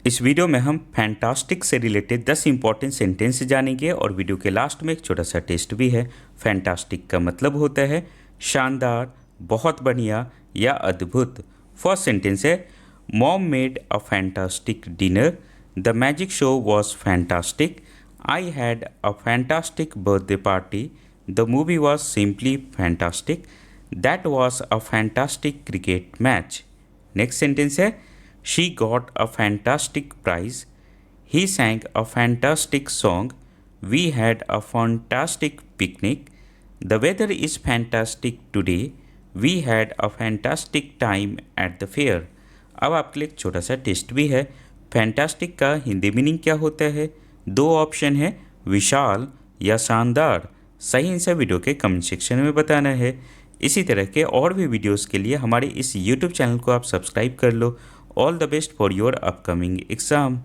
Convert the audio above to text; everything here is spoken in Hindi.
इस वीडियो में हम फैंटास्टिक से रिलेटेड 10 इंपॉर्टेंट सेंटेंस जानेंगे और वीडियो के लास्ट में एक छोटा सा टेस्ट भी है। फैंटास्टिक का मतलब होता है शानदार, बहुत बढ़िया या अद्भुत। फर्स्ट सेंटेंस है, mom made a fantastic dinner, the magic show was fantastic, I had a fantastic birthday party, the movie was simply fantastic, that was a fantastic cricket match. Next sentence है, she got a fantastic prize, he sang a fantastic song, we had a fantastic picnic, the weather is fantastic today, we had a fantastic time at the fair। अब आपके लिए एक छोटा सा टेस्ट भी है। फैंटास्टिक का हिंदी मीनिंग क्या होता है? दो ऑप्शन है, विशाल या शानदार। सही आंसर वीडियो के कमेंट सेक्शन में बताना है। इसी तरह के और भी वीडियोस के लिए हमारे इस YouTube चैनल को आप सब्सक्राइब कर लो। All the best for your upcoming exam.